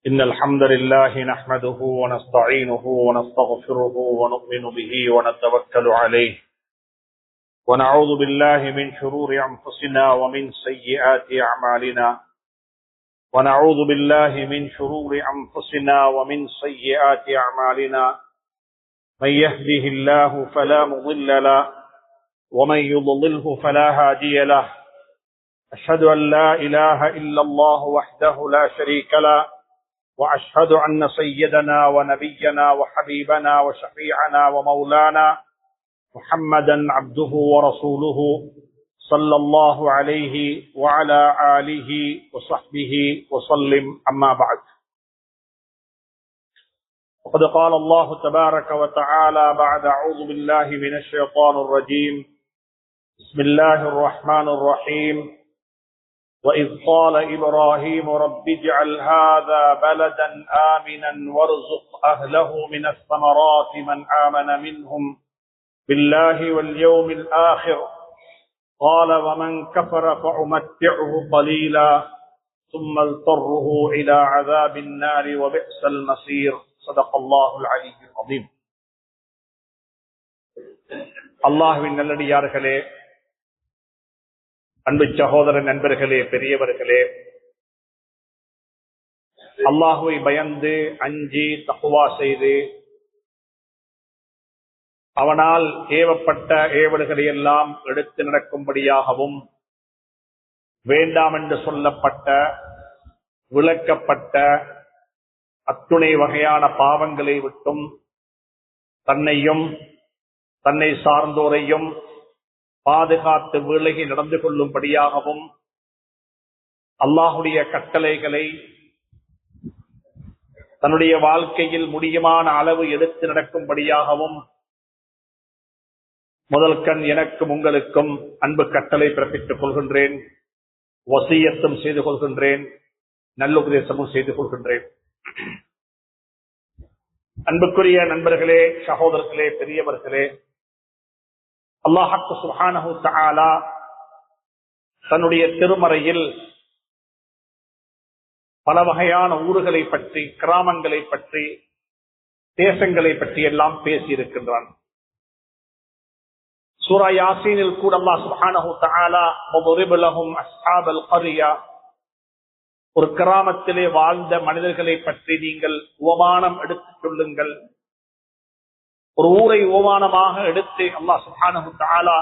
إن الحمد لله نحمده ونستعينه ونستغفره ونؤمن به ونتوكل عليه ونعوذ بالله من شرور أنفسنا ومن سيئات أعمالنا ونعوذ بالله من شرور أنفسنا ومن سيئات أعمالنا من يهده الله فلا مضل له ومن يضلله فلا هادي له أشهد أن لا إله إلا الله وحده لا شريك له وأشهد أن سيدنا ونبينا وحبيبنا وشفيعنا ومولانا محمدا عبده ورسوله صلى الله عليه وعلى آله وصحبه وسلم أما بعد. وقد قال الله تبارك وتعالى بعد أعوذ بالله من الشيطان الرجيم بسم الله الرحمن الرحيم وإذ قال إبراهيم رب اجعل هذا بلدا آمنا وارزق أهله من الثمرات من آمن منهم بالله واليوم الآخر قال ومن كفر فأمتعه قليلا ثم اضطره إلى عذاب النار وبئس المصير صدق الله العلي العظيم. அல்லாஹ்வின் நல்லடியார்களே, அன்பு சகோதர நண்பர்களே, பெரியவர்களே, அல்லாஹுவை பயந்து அஞ்சி தக்வா செய்து அவனால் ஏவப்பட்ட ஏவல்களை எல்லாம் எடுத்து நடக்கும்படியாகவும் வேண்டாம் என்று சொல்லப்பட்ட விளக்கப்பட்ட அத்துணை வகையான பாவங்களை விட்டும் தன்னையும் தன்னை சார்ந்தோரையும் பாதுகாத்து விலகி நடந்து கொள்ளும்படியாகவும் அல்லாஹுடைய கட்டளைகளை தன்னுடைய வாழ்க்கையில் முடியுமான அளவு எடுத்து நடக்கும்படியாகவும் முதல் கண் எனக்கும் உங்களுக்கும் அன்பு கட்டளை பிறப்பித்துக் கொள்கின்றேன். வசியத்தும் செய்து கொள்கின்றேன், நல்லுபதேசமும் செய்து கொள்கின்றேன். அன்புக்குரிய நண்பர்களே, சகோதரர்களே, பெரியவர்களே, அல்லாஹ் சுப்ஹானஹு தஆலா தன்னுடைய திருமறையில் பல வகையான ஊர்களை பற்றி, கிராமங்களை பற்றி, தேசங்களை பற்றி எல்லாம் பேசியிருக்கின்றான். சூரா யாசீனில் கூட அல்லாஹ் சுப்ஹானஹு தஆலா வضرب لهم اصحاب القريه, ஒரு கிராமத்திலே வாழ்ந்த மனிதர்களை பற்றி நீங்கள் உவமானம் எடுத்துச் சொல்லுங்கள். ஒரு ஊரை உவமானமாக எடுத்து அல்லாஹ் சுப்ஹானஹு தஆலா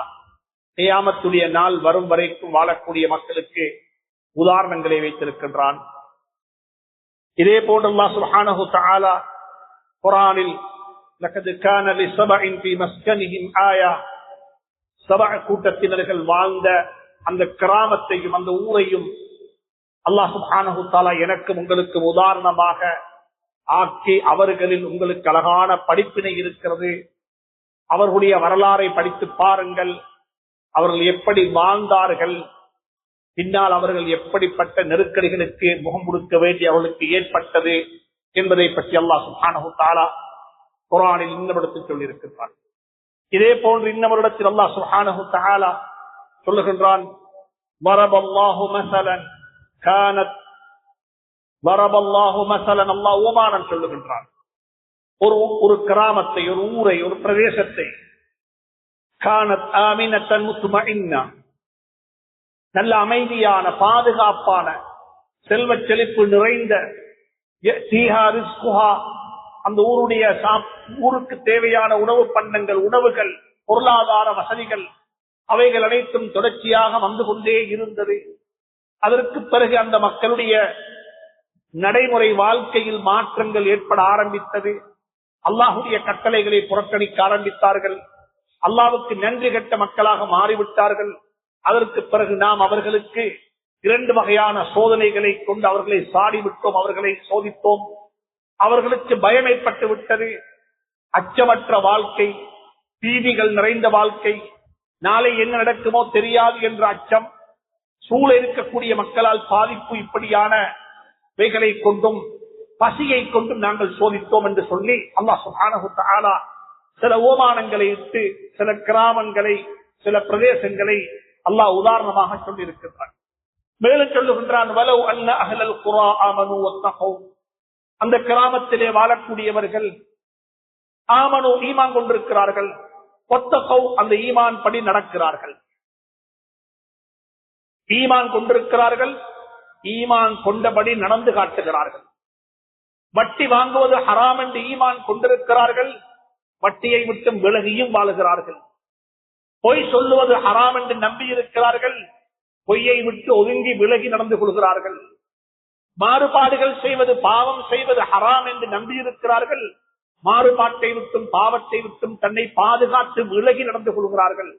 கியாமத்துடைய நாள் வரும் வரைக்கும் வாழக்கூடிய மக்களுக்கு உதாரணங்களை வைத்திருக்கின்றான். இதே போன்று அல்லாஹ் சுப்ஹானஹு தஆலா குர்ஆனில் லகத் கான லிஸபஇன் ஃபீ மஸ்கனிஹிம் ஆயா, சபஅ கூட்டத்தினர்கள் வாழ்ந்த அந்த கிராமத்தையும் அந்த ஊரையும் அல்லாஹ் சுப்ஹானஹு தஆலா எனக்கும் உங்களுக்கு உதாரணமாக ஆக்கி அவர்களில் உங்களுக்கு அழகான படிப்பினை இருக்கிறது. அவர்களுடைய வரலாறை படித்து பாருங்கள். அவர்கள் எப்படி வாழ்ந்தார்கள், பின்னால் அவர்கள் எப்படிப்பட்ட நெருக்கடிகளுக்கு முகம் கொடுக்க வேண்டி அவர்களுக்கு ஏற்பட்டது என்பதை பற்றி அல்லாஹ் சுப்ஹானஹு தஆலா குர்ஆனில் இன்னமிடத்தில் சொல்லியிருக்கிறார். இதே போன்று இன்னமரிடத்தில் அல்லாஹ் சுப்ஹானஹு தஆலா சொல்லுகின்றான், வரபல்லாஹு மஸலன் கானத், வரபல்லாஹு மஸலன், அல்லாஹ் உவமானம் சொல்லுகின்றான். ஒரு கிராமத்தை, ஒரு ஊரை, ஒரு பிரதேசத்தை, கானத் ஆமினத்தன் முத்மஇன்னா, நல்ல அமைதியான பாதுகாப்பான செல்வ செழிப்பு நிறைந்த, யஸீஹா ரிஸ்குஹா, அந்த ஊருடைய ஊருக்கு தேவையான உணவு பண்டங்கள், உணவுகள், பொருளாதார வசதிகள் அவைகள் அனைத்தும் தொடர்ச்சியாக வந்து கொண்டே இருந்தது. அதற்கு பிறகு அந்த மக்களுடைய நடைமுறை வாழ்க்கையில் மாற்றங்கள் ஏற்பட ஆரம்பித்தது. அல்லாஹுடைய கட்டளைகளை புறக்கணிக்க ஆரம்பித்தார்கள். அல்லாஹ்வுக்கு நன்றி கெட்ட மக்களாக மாறிவிட்டார்கள். அதற்கு பிறகு நாம் அவர்களுக்கு இரண்டு வகையான சோதனைகளை கொண்டு அவர்களை சாடிவிட்டோம், அவர்களை சோதித்தோம். அவர்களுக்கு பயம் ஏற்பட்டு விட்டது. அச்சமற்ற வாழ்க்கை, பீதிகள் நிறைந்த வாழ்க்கை, நாளை என்ன நடக்குமோ தெரியாது என்ற அச்சம், சூழ இருக்கக்கூடிய மக்களால் பாதிப்பு, இப்படியான வைகளை கொண்டும் பசியை கொண்டும் நாங்கள் சோதித்தோம் என்று சொல்லி அல்லாஹ் சுப்ஹானஹு தஆலா சில ஓமானங்களை இட்டு சில கிராமங்களை, சில பிரதேசங்களை அல்லாஹ் உதாரணமாக சொல்லி இருக்கின்றான். மேலும் சொல்லுகின்றான், வலவ் அன்ன அஹ்லல் குரா ஆமனு வத்தகூ, அந்த கிராமத்திலே வாழக்கூடியவர்கள் ஆமனு ஈமான் கொண்டிருக்கிறார்கள், வத்தகௌ அந்த ஈமான் படி நடக்கிறார்கள். ஈமான் கொண்டிருக்கிறார்கள், ஈமான் கொண்டபடி நடந்து காட்டுகிறார்கள். வட்டி வாங்குவது ஹராம் என்று ஈமான் கொண்டிருக்கிறார்கள், வட்டியை விட்டு விலகியும் வாழுகிறார்கள். பொய் சொல்லுவது ஹராம் என்று நம்பி இருக்கிறார்கள், பொய்யை விட்டு ஒதுங்கி விலகி நடந்து கொள்கிறார்கள். மாறுபாடுகள் செய்வது பாவம் செய்வது ஹராம் என்று நம்பி இருக்கிறார்கள், மாறுபாட்டை விட்டும் பாவத்தை விட்டும் தன்னை பாதுகாத்து விலகி நடந்து கொள்கிறார்கள்.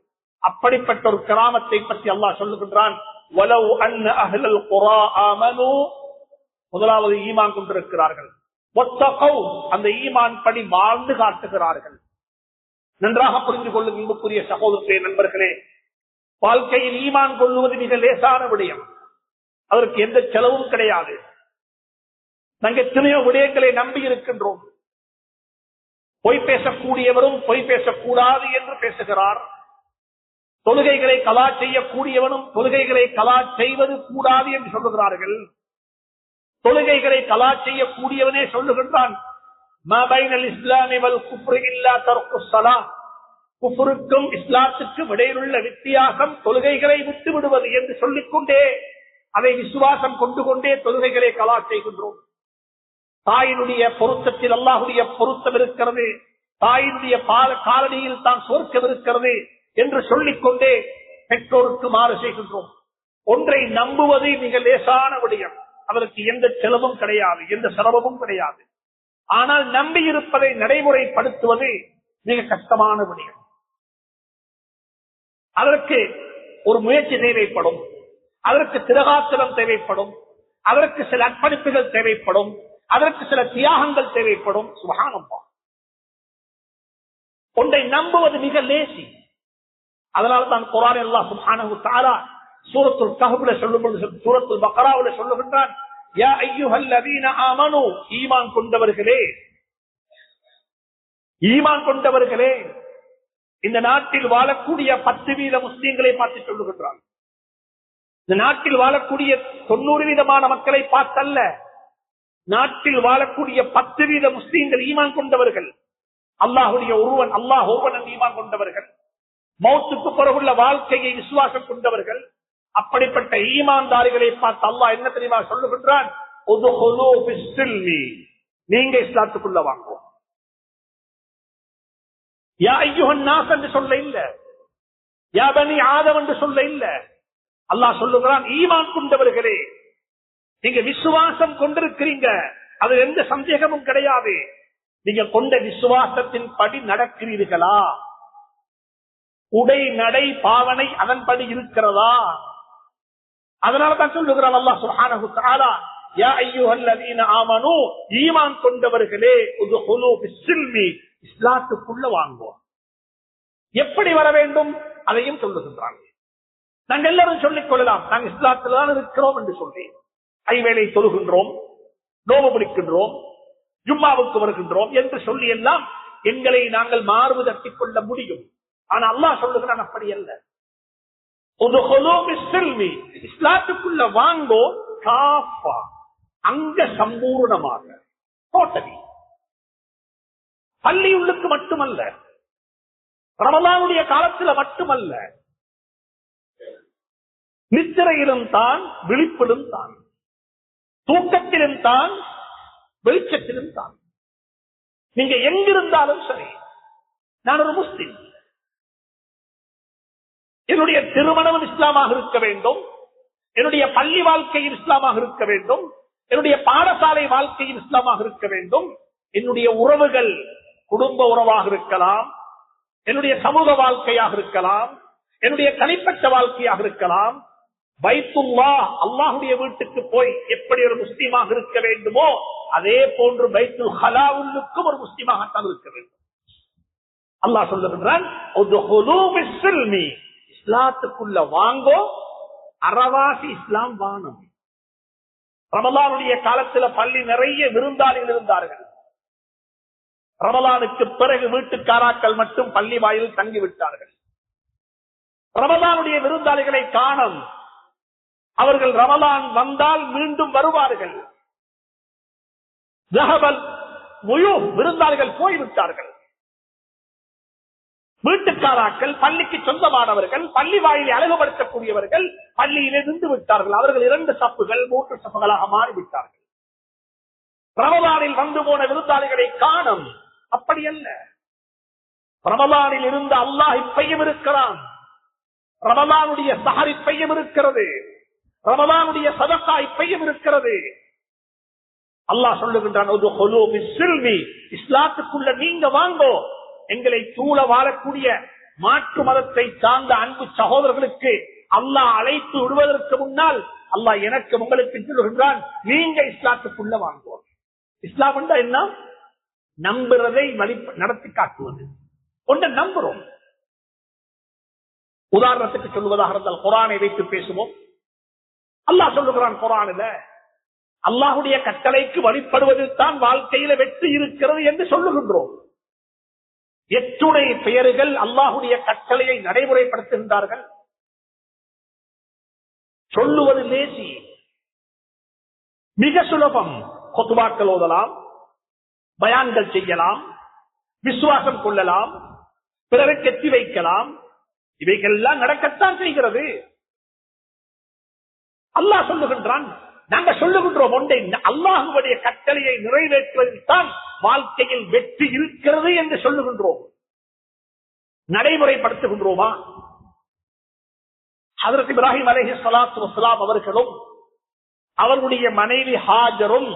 அப்படிப்பட்ட ஒரு கிராமத்தை பற்றி அல்லாஹ் சொல்லுகின்றான். வலவ் அன்ன அஹ்லல் குரா ஆமனூ, முதலாவது ஈமான் கொண்டிருக்கிறார்கள், வத்தகௌ அந்த ஈமான் படி வாழ்ந்து காட்டுகிறார்கள். நன்றாக புரிந்து கொள்ளும் இன்புக்குரிய சகோதரர்களே, நண்பர்களே, வாழ்க்கையில் ஈமான் கொள்ளுவது மிக லேசான விடயம். அதற்கு எந்த செலவும் கிடையாது. நாங்கள் எத்தனையோ விடயங்களை நம்பி இருக்கின்றோம். பொய் பேசக்கூடியவரும் பொய் பேசக்கூடாது என்று பேசுகிறார். தொழுகைகளை கலா செய்யக்கூடியவனும் தொழுகைகளை கலா செய்வது கூடாது என்று சொல்லுகிறார்கள். தொழுகைகளை கலா செய்யக்கூடியவனே சொல்லுகின்றான், குஃப்ருக்கும் இஸ்லாத்துக்கும் இடையிலுள்ள வித்தியாசம் தொழுகைகளை விட்டு விடுவது என்று சொல்லிக்கொண்டே அதை விசுவாசம் கொண்டு கொண்டே தொழுகைகளை கலா செய்கின்றோம். தாயினுடைய பொருத்தத்தில் அல்லாஹுடைய பொருத்தம் இருக்கிறது, தாயினுடைய காலடியில் தான் சொர்க்கம் இருக்கிறது என்று சொல்லிக்கொண்டே பெற்றோருக்கு மாறு செய்கின்றோம். ஒன்றை நம்புவது மிக லேசான விடயம், அதற்கு எந்த செலவும் கிடையாது, எந்த சிரமமும் கிடையாது. ஆனால் நம்பி இருப்பதை நடைமுறைப்படுத்துவது மிக கஷ்டமான விடயம். அதற்கு ஒரு முயற்சி தேவைப்படும், அதற்கு திரகாத்திரம் தேவைப்படும், அதற்கு சில அர்ப்பணிப்புகள் தேவைப்படும், அதற்கு சில தியாகங்கள் தேவைப்படும். சுப்ஹானல்லாஹ், ஒன்றை நம்புவது மிக லேசி. அதனால தான் குர்ஆனில் அல்லாஹ் சுப்ஹானஹு வ தஆலா சூரத்துல் கஹ்ஃப்ல சொல்லும்போது சூரத்துல் பக்ராவுல சொல்லுகின்றான், யா அய்யுஹல்லதீன ஆமனூ, ஈமான் கொண்டவர்களே, ஈமான் கொண்டவர்களே. இந்த நாட்டில் வாழக்கூடிய 10% முஸ்லிம்களை பார்த்து சொல்லுகின்றான். இந்த நாட்டில் வாழக்கூடிய 90% மக்களை பார்த்தல்ல, நாட்டில் வாழக்கூடிய 10% முஸ்லிம்கள் ஈமான் கொண்டவர்கள், அல்லாஹுடைய ஒருவன் அல்லாஹ் ஒருவன் ஈமான் கொண்டவர்கள், மௌத்துக்கு பிறகுள்ள வாழ்க்கையை விசுவாசம் கொண்டவர்கள். அப்படிப்பட்ட ஈமான்தாரிகளை பார்த்து அல்லாஹ் என்ன தெரியுமா சொல்லுகின்றான், நீங்க இஸ்லாத்துக்குள்ள வாங்குவோம். யா அய்யுஹன் நாஸ் என்று சொல்ல இல்ல, யா பனி ஆதம் என்று சொல்ல இல்ல. அல்லாஹ் சொல்லுகிறான், ஈமான் கொண்டவர்களே, நீங்க விசுவாசம் கொண்டிருக்கிறீங்க, அது எந்த சந்தேகமும் கிடையாது. நீங்க கொண்ட விசுவாசத்தின் படி நடக்கிறீர்களா? உடை நடை பாவனை அதன்படி இருக்கிறதா? அதனால தான் சொல்லுகிறான் அல்லாஹ் சுப்ஹானஹு வ தஆலா, யா அய்யுஹல்லதீன ஆமனூ, ஈமான் கொண்டவர்களே, உதுஹுலூ பிஸ்ஸில்மி, இஸ்லாத்துக்குள்ள வாங்குவோம். எப்படி வர வேண்டும் அதையும் சொல்லுகின்றாங்க. நாங்கள் எல்லாரும் சொல்லிக் கொள்ளலாம், நாங்கள் இஸ்லாத்தில் தான் இருக்கிறோம் என்று சொல்லி ஐவேளை தொழுகின்றோம், நோம்பு பிடிக்கின்றோம், ஜும்மாவுக்கு வருகின்றோம் என்று சொல்லி எல்லாம் எங்களை நாங்கள் மார்பு தட்டிக் கொள்ள முடியும். ஆனா அல்லாஹ் சொல்லுகிறான் அப்படி அல்ல. இஸ்லாத்துக்குள்ள வாங்கோ காஃபா, அங்க சம்பூர்ணமாக டோட்டலி. பள்ளி உள்ளுக்கு மட்டுமல்ல, ரமலானுடைய காலத்தில் மட்டுமல்ல, நித்திரையிலும் தான், விழிப்பிலும் தான், தூக்கத்திலும் தான், வெளிச்சத்திலும் தான். நீங்க எங்கிருந்தாலும் சரி, நான் ஒரு முஸ்லிம், என்னுடைய திருமணம் இஸ்லாமாக இருக்க வேண்டும், என்னுடைய பள்ளி வாழ்க்கையில் இஸ்லாமாக இருக்க வேண்டும், என்னுடைய பாடசாலை வாழ்க்கையில் இஸ்லாமாக இருக்க வேண்டும், என்னுடைய உறவுகள் குடும்ப உறவாக இருக்கலாம், என்னுடைய சமூக வாழ்க்கையாக இருக்கலாம், என்னுடைய தனிப்பட்ட வாழ்க்கையாக இருக்கலாம். பைத்துல்லாஹ் அல்லாஹுடைய வீட்டுக்கு போய் எப்படி ஒரு முஸ்லீமாக இருக்க வேண்டுமோ அதே போன்று பைத்துல் ஹலாவுக்கும் ஒரு முஸ்லீமாகத்தான் இருக்க வேண்டும். அல்லாஹ் சொல்லுகின்றான், இஸ்லாத்துக்குள்ள வாங்கோ, அறவாசி இஸ்லாம் வானம். ரமலானுடைய காலத்துல பள்ளி நிறைய விருந்தாளிகள் இருந்தார்கள். ரமலானுக்கு பிறகு வீட்டுக்காராக்கள் மட்டும் பள்ளி வாயில் தங்கிவிட்டார்கள். ரமலானுடைய விருந்தாளிகளை காணும். அவர்கள் ரமலான் வந்தால் மீண்டும் வருவார்கள். விருந்தாளிகள் போய்விட்டார்கள். வீட்டுக்காராக்கள், பள்ளிக்கு சொந்தமானவர்கள், பள்ளி வாயிலை அழகுபடுத்தக்கூடியவர்கள் பள்ளியிலே நின்று விட்டார்கள். அவர்கள் 2 சப்புகள் 3 சப்புகளாக மாறிவிட்டார்கள். ரமலானில் வந்து போன விருந்தாளிகளை காணும். அப்படி அல்ல. ரமலானில் இருந்த அல்லாஹ் இப்பையும் இருக்கிறான். ரமலானுடைய சஹர் இப்பையும் இருக்கிறது. ரமலானுடைய சதகா இப்பையும் இருக்கிறது. அல்லாஹ் சொல்லுகின்றான், இஸ்லாத்துக்குள்ள நீங்க வாங்கோ. எங்களை சூழ வாழக்கூடிய மாற்று மதத்தை சார்ந்த அன்பு சகோதரர்களுக்கு அல்லாஹ் அழைத்து விடுவதற்கு முன்னால் அல்லாஹ் எனக்கு உங்களுக்கு சொல்லுகின்றான், நீங்க இஸ்லாத்துக்குள்ள வாங்குவோம். இஸ்லாம் என்ன? நம்புறதை நடத்தி காட்டுவது. ஒன்றை நம்புறோம். உதாரணத்துக்கு சொல்வதாக இருந்தால் குர்ஆனை வைத்து பேசுவோம். அல்லாஹ் சொல்லுகிறான் குர்ஆனில், அல்லாஹுடைய கட்டளைக்கு வழிபடுவதில் தான் வாழ்க்கையில வெற்றி இருக்கிறது என்று சொல்லுகின்றோம். எத்துணை பெயர்கள் அல்லாஹுடைய கட்டளையை நடைமுறைப்படுத்துகின்றார்கள். சொல்லுவது லேசி, மிக சுலபம். குத்பாக்கள் ஓதலாம், பயான்கள் செய்யலாம், விசுவாசம் கொள்ளலாம், பிறரை கெட்டி வைக்கலாம். இவைகள் எல்லாம் நடக்கத்தான் செய்கிறது. அல்லாஹ் சொல்லுகின்றான், நாங்க சொல்லுகின்றோம் ஒன்றை, அல்லாஹுடைய கட்டளையை நிறைவேற்றுவதில் தான் வாழ்க்கையில் வெற்றி இருக்கிறது என்று சொல்லுகின்றோம். நடைமுறைப்படுத்துகின்றோமா? ஹஜ்ரத் இப்ராஹிம் அலைஹிஸ்ஸலாத்து வஸ்ஸலாம் அவர்களும் அவருடைய மனைவி ஹாஜரும்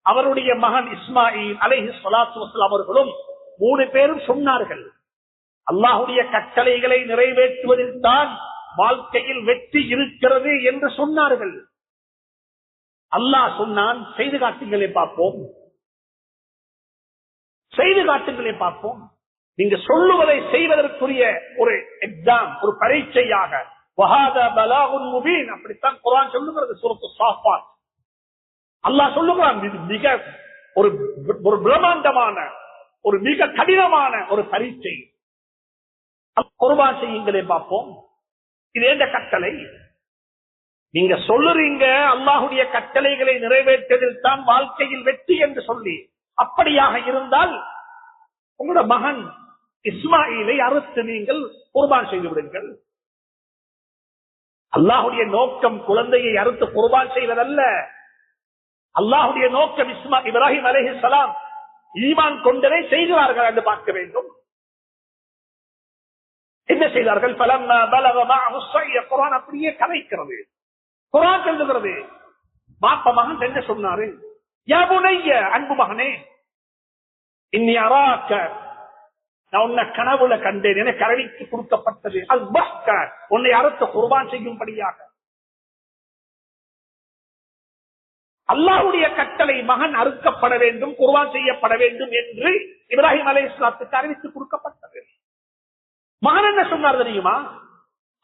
அவருடைய மகன் இஸ்மாயில் அலைஹிஸ்ஸலாத்து வஸ்ஸலாம் அவர்களும் 3 பேரும் சொன்னார்கள், அல்லாஹுடைய கட்டளைகளை நிறைவேற்றுவதில் தான் வாழ்க்கையில் வெற்றி இருக்கிறது என்று சொன்னார்கள். அல்லாஹ் சொன்னான், செய்து காட்டுங்களே பார்ப்போம், செய்து காட்டுங்களே பார்ப்போம். நீங்க சொல்லுவதை செய்வதற்குரிய ஒரு எக்ஸாம், ஒரு பரீட்சையாக. அப்படித்தான் குர்ஆன் சொல்லுகிறது. சூரத்து ஸாஃபாத் அல்லாஹ் சொல்லுகிறான், இது மிக ஒரு பிரம்மாண்டமான, ஒரு மிக கடினமான ஒரு பரீட்சை. குர்பான் செய்யுங்களே பார்ப்போம். இது எந்த கட்டளை? நீங்க சொல்லுறீங்க அல்லாஹுடைய கட்டளைகளை நிறைவேற்றதில் தான் வாழ்க்கையில் வெற்றி என்று சொல்லி, அப்படியாக இருந்தால் உங்களோட மகன் இஸ்மாயிலை அறுத்து நீங்கள் குர்பான் செய்து விடுங்கள். அல்லாஹுடைய நோக்கம் குழந்தையை அறுத்து குர்பான் செய்வதல்ல. அல்லாஹுடைய நோக்கம் இப்ராஹிம் அலைஹிஸ்ஸலாம் ஈமான் கொண்டதை செய்கிறார்கள் என்று பார்க்க வேண்டும். என்ன செய்தார்கள்? குர்ஆன் அப்படியே கதைக்கிறது. குர்ஆன் சொல்லுகிறது, பாப்பா மகன் என்ன சொன்னாரு? யா புனைய, அன்பு மகனே, இன்னி அராக்க, நான் உன்னை கனவுல கண்டேன், என கரடிக்கு கொடுக்கப்பட்டது. அல்பஹ்க, உன்னை அறுத்து குர்பான் செய்யும்படியாக. அல்லாஹ்வுடைய கட்டளை மகன் அறுக்கப்பட வேண்டும், குர்பான் செய்யப்பட வேண்டும் என்று இப்ராஹிம் அலைஹிஸ்ஸலாத்துக்கு அறிவித்து கொடுக்கப்பட்டது. மகன் என்ன சொன்னார் தெரியுமா?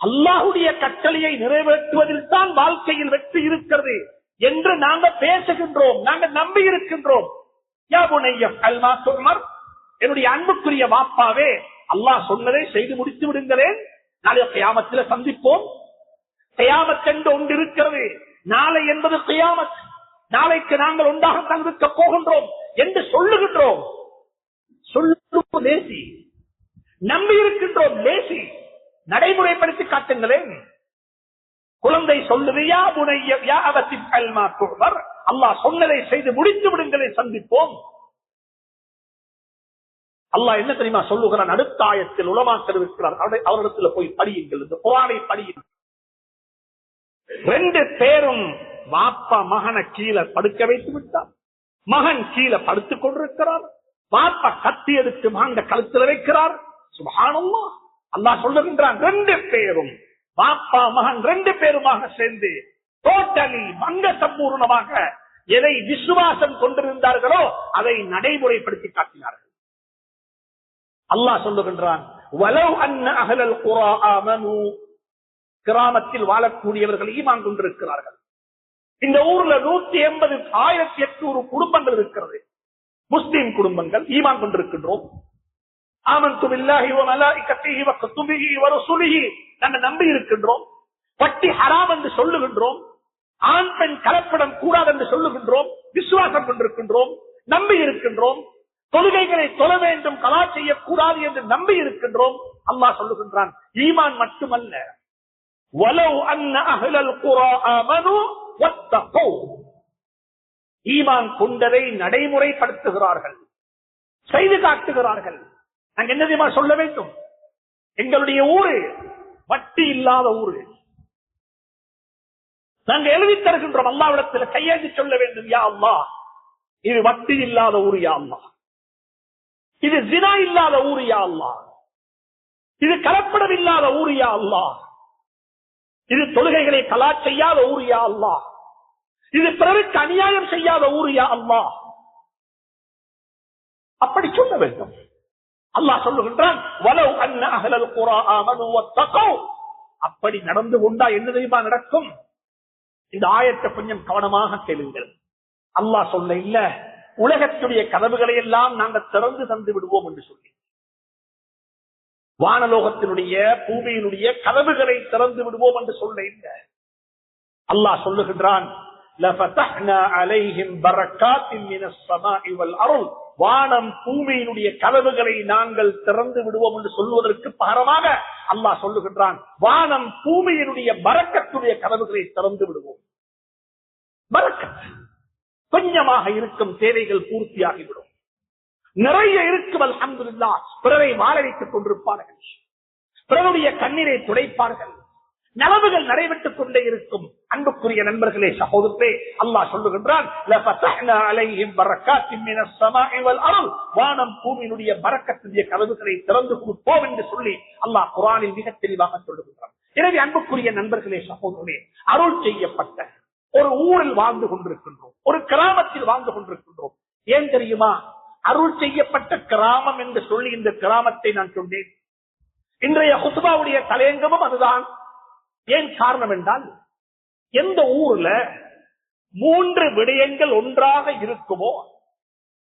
அல்லாஹுடைய கட்டளையை நிறைவேற்றுவதில் தான் வாழ்க்கையில் வெற்றி இருக்கிறது என்று நாங்க பேசுகின்றோம், நாங்க நம்பி இருக்கின்றோம். யா புனைய அல்மா துமர், என்னுடைய அன்புக்குரிய வாப்பாவே, அல்லாஹ் சொன்னதை செய்து முடித்து விடுங்களேன், நாளைய கியாமத்தில் சந்திப்போம். கியாமத் என்று ஒன்று இருக்கிறது, நாளை என்பது கியாமத், நாளைக்கு நாங்கள் ஒன்றாக தங்கிருக்க போகின்றோம் என்று சொல்லுகின்றோம். சொல்லுவோம் லேசி, நம்பி இருக்கின்றோம் லேசி, நடைமுறைப்படுத்தி காட்டுங்களேன். குழந்தை சொல்லுது, யா புனைய யா அபத்தி அல்மா துமர், அல்லாஹ் சொன்னதை செய்து முடித்து விடுங்களை சந்திப்போம். அல்லாஹ் என்ன தெரியுமா சொல்லுகிறான்? அடுத்த ஆயத்தில் உலமாக்கள் இருக்கிறார், அவரிடத்தில் போய் படியுங்கள், இந்த குர்ஆனை படியுங்கள். 2 பேரும் வாப்பா மகனை கீழே படுக்க வைத்து விட்டார். மகன் கீழே படுத்துக் கொண்டிருக்கிறார். வாப்பா கத்தி எடுத்து மகன் கழுத்தில் வைக்கிறார். சுப்ஹானல்லாஹ், அல்லாஹ் சொல்லுகின்றான், 2 பேரும் வாப்பா மகன் 2 பேருமாக சேர்ந்து டோட்டலி மங்க சம்பூர்ணமாக எதை விசுவாசம் கொண்டிருந்தார்களோ அதை நடைமுறைப்படுத்தி காட்டினார்கள். அல்லாஹ் சொல்லுகின்றான், வலவ் அன்ன அஹ்லல் குரா ஆமனு, கிராமத்தில் வாழக்கூடியவர்கள் ஈமான் கொண்டிருக்கிறார்கள். இந்த ஊர்ல 180 1800 குடும்பங்கள் இருக்கிறது, முஸ்லிம் குடும்பங்கள். ஈமான் கொண்டிருக்கின்றோம். ஆமன்து பில்லாஹி வ மலாயிகத்திஹி வ குதுபிஹி வ ருசுலிஹி, நாங்க நம்பி இருக்கின்றோம். வட்டி ஹராம் என்று சொல்லுகின்றோம். ஆண் பெண் கலப்படம் கூடாது என்று சொல்லுகின்றோம். விசுவாசம் கொண்டிருக்கின்றோம். நம்பி இருக்கின்றோம். தொழுகைகளை தொழ வேண்டும், கலா செய்யக்கூடாது என்று நம்பி இருக்கின்றோம். அல்லாஹ் சொல்லுகின்றான், ஈமான் மட்டுமல்ல, வலவ் அன்ன அஹ்லல் குரா ஆமனு வத்தகூ, ஈமான் கொண்டதை நடைமுறைப்படுத்துகிறார்கள், செய்து காட்டுகிறார்கள். நாங்க என்ன தெரியுமா சொல்ல வேண்டும்? எங்களுடைய ஊரு வட்டி இல்லாத ஊரு. நாங்க எழுதி தருகின்றோம், அல்லாஹ்விடத்தில் கையேந்தி சொல்ல வேண்டும், யா அல்லாஹ் இது வட்டி இல்லாத ஊரு, யா அல்லாஹ் இது ஜினா இல்லாத ஊரு, யா அல்லாஹ் இது கலப்படம் இல்லாத ஊரு, யா அல்லாஹ் இது தொழுகைகளை கலா செய்யாத ஊரு, யா அல்லாஹ் இது பிறருக்கு அநியாயம் செய்யாத ஊரு, யா அல்லாஹ். அப்படி சொல்ல வேண்டும். அல்லாஹ் சொல்லுகின்றான், வலவ் அன்ன அஹ்லல் குரா ஆமனு வத்தகூ, அப்படி நடந்து கொண்டா என்ன தெரியுமா நடக்கும்? இந்த ஆயத்தை கொஞ்சம் கவனமாக கேளுங்கள். அல்லாஹ் சொல்ல இல்ல, உலகத்துடைய கதவுகளை எல்லாம் நாங்கள் திறந்து தந்து விடுவோம் என்று சொல்லி, வானலோகத்தினுடைய பூமியினுடைய கதவுகளை திறந்து விடுவோம் என்று சொல்ல இல்ல. அல்லாஹ் சொல்லுகின்றான், லஃபதஹ்னா அலைஹிம் பரக்காத்தின் மினஸ் ஸமாஇ வல் அர்ள், வானம் பூமியினுடைய கதவுகளை நாங்கள் திறந்து விடுவோம் என்று சொல்வதற்கு பகரமாக அல்லாஹ் சொல்லுகின்றான், வானம் பூமியினுடைய பரக்கத்துடைய கதவுகளை திறந்து விடுவோம். பரக்கத் கொஞ்சமாக இருக்கும் தேவைகள் பூர்த்தியாகிவிடும். நிறைய இருக்கும், அல்ஹம்துலில்லாஹ். பிறரை வாழ வைத்துக் கொண்டிருப்பார்கள், பிறருடைய கண்ணீரை துடைப்பார்கள், நலவுகள் நடைபெற்றுக் கொண்டே இருக்கும். அன்புக்குரிய நண்பர்களே, சகோதரர்களே, அல்லாஹ் சொல்லுகின்றான், லஃபதஹ்னா அலைஹிம் பரக்காத்தின் மினஸ் ஸமாஇ வல் அர்ள், வானம் பூமியினுடைய பரக்கத்துடைய கதவுகளை திறந்து கொடுப்போம் என்று சொல்லி அல்லாஹ் குர்ஆனில் மிக தெளிவாக சொல்லுகின்றான். எனவே அன்புக்குரிய நண்பர்களே, சகோதரர்களே, அருள் செய்யப்பட்ட ஒரு ஊரில் வாழ்ந்து கொண்டிருக்கின்றோம், ஒரு கிராமத்தில் வாழ்ந்து கொண்டிருக்கின்றோம். ஏன் தெரியுமா? அருள் செய்யப்பட்ட கிராமம் என்று சொல்லி இந்த கிராமத்தை நான் சொன்னேன். இன்றைய ஹுத்பாவுடைய தலையங்கமும் அதுதான். ஏன் காரணம் என்றால், எந்த ஊர்ல 3 விடயங்கள் ஒன்றாக இருக்குமோ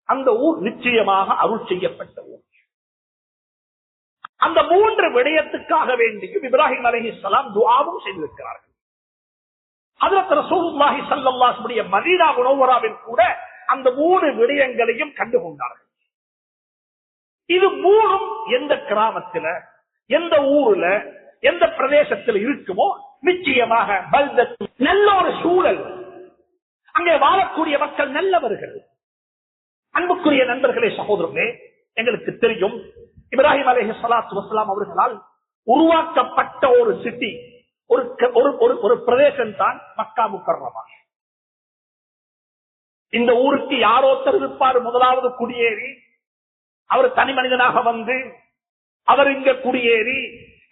அந்த ஊர் நிச்சயமாக அருள் செய்யப்பட்ட ஊர். அந்த 3 விடயத்துக்காக வேண்டியும் இப்ராஹிம் அலைஹிஸ்ஸலாம் துஆவும் செய்திருக்கிறார்கள். ஹஜ்ரத் ரசூலுல்லாஹி ஸல்லல்லாஹு அலைஹி வஸல்லம் மதீனா முனவ்வராவில் கூட அந்த 3 விடயங்களையும் கண்டுகொண்டார்கள். இது 3ம் எந்த கிராமத்துல, எந்த ஊர்ல, எந்த பிரதேசத்தில் இருக்குமோ நிச்சயமாக நல்ல ஒரு சூழல், அங்கே வாழக்கூடிய மக்கள் நல்லவர்கள். அன்புக்குரிய நண்பர்களே, சகோதரர்களே, எங்களுக்கு தெரியும், இப்ராஹிம் அலைஹிஸ்ஸலாத்து வஸ்ஸலாம் அவர்களால் உருவாக்கப்பட்ட ஒரு சிட்டி, ஒரு பிரதேசம் தான் மக்கா முக்கர்ரமா. இந்த ஊருக்கு யாரோ இருப்பார், முதலாவது குடியேறி, அவர் தனி மனிதனாக வந்து, அவர் இங்க குடியேறி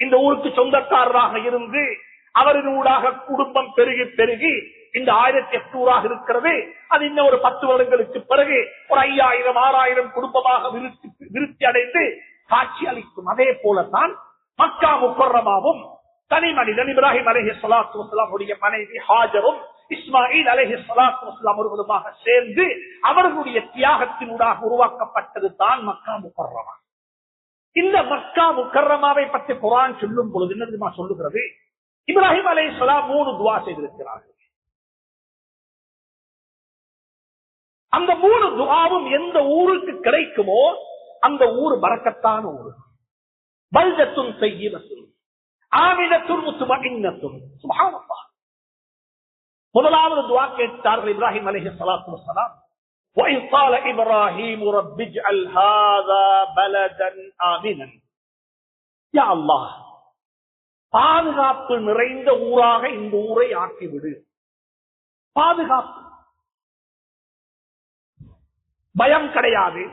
இந்த ஊருக்கு சொந்தக்காரராக இருந்து, அவரினூடாக குடும்பம் பெருகி பெருகி இந்த 1800 இருக்கிறது. அது இன்னும் ஒரு 10 வருடங்களுக்கு பிறகு ஒரு 5000 6000 குடும்பமாக விருத்தி அடைந்து காட்சி அளிக்கும். அதே போலத்தான் மக்கா முக்கர்ரமாவும் தனி மனிதன் இப்ராஹிம் அலைஹிஸ்ஸலாத்து வஸ்ஸலாம் உடைய மனைவி ஹாஜரும் இஸ்மாயில் அலைஹிஸ்ஸலாத்து வஸ்ஸலாம் அவர்களுமாக சேர்ந்து அவர்களுடைய தியாகத்தினூடாக உருவாக்கப்பட்டது தான் மக்கா முக்கர்ரமா. இந்த மக்கா முக்கர்ரமாவை பற்றி குர்ஆன் சொல்லும் பொழுது என்ன தெரியுமா சொல்லுகிறது? இப்ராஹிம் அலைஹிஸ்ஸலாம் 3 துஆ செய்திருக்கிறார்கள். அந்த 3 துஆவும் எந்த ஊருக்கு கிடைக்குமோ அந்த ஊர் பரக்கத்தான ஊர். பல்தத்துன் ஸய்யிபத்துன் ஆமினத்துன் முத்மஇன்னத்துன். சுப்ஹானல்லாஹ். முதலாவது துஆ கேட்டார்கள் இப்ராஹிம் அலைஹிஸ்ஸலாத்து வஸ்ஸலாம், وَإِذْ قَالَ إِبْرَاهِيمُ رَبِّ اجْعَلْ هَذَا بَلَدًا آمِنًا. யா அல்லாஹ், பாதுகாப்பு நிறைந்த ஊராக இந்த ஊரை ஆக்கிவிடு. பாதுகாப்பு, பயம் கிடையாது,